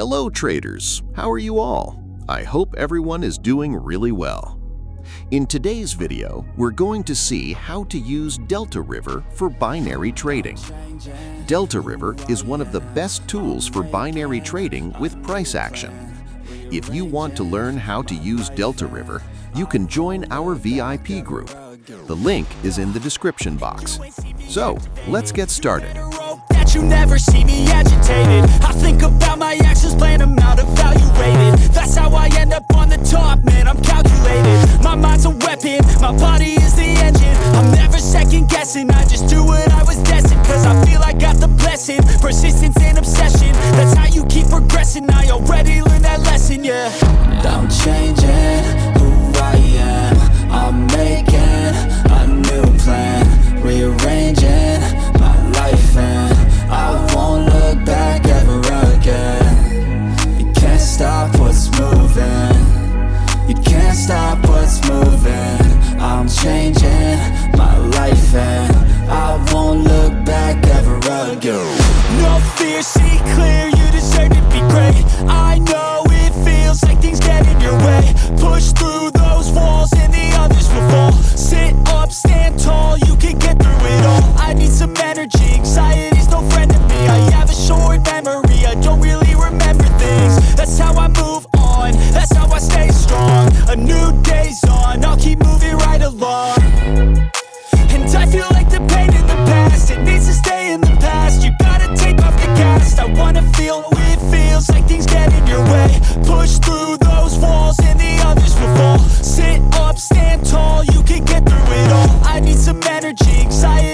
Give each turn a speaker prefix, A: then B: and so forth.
A: Hello traders, how are you all? I hope everyone is doing really well. In today's video, we're going to see how to use DeltaRiver for binary trading. DeltaRiver is one of the best tools for binary trading with price action. If you want to learn how to use DeltaRiver, you can join our VIP group. The link is in the description box. So, let's get started.
B: You never see me agitated. I think about my actions, plan them out, evaluated. That's how I end up on the top, man, I'm calculated. My mind's a weapon, my body is the engine. I'm never second guessing, I just do what I was destined. Cause I feel I got the blessing, persistence and obsession. That's how you keep progressing, I already learned that lesson, yeah. I'm changing who I am, I'm making a new plan, rearranging my life and I won't look back ever again. You can't stop what's moving. You can't stop what's moving. I'm changing my life and I won't look back ever again. No fear, see clear, you deserve to be great. I know it feels like things get in your way. Push through those walls and the others will fall. Sit up, stand tall, you can get through it all. I need some energy, anxiety's no friend to me. I have a short memory, I don't really remember things. That's how I move on, that's how I stay strong. A new day's on, I'll keep moving right along. And I feel like the pain in the past, it needs to stay in the past. You gotta take off the cast, I wanna feel it feels like things get in your way. Push through those walls and the others will fall. Sit up, stand tall, you can get through it all. I need some energy, anxiety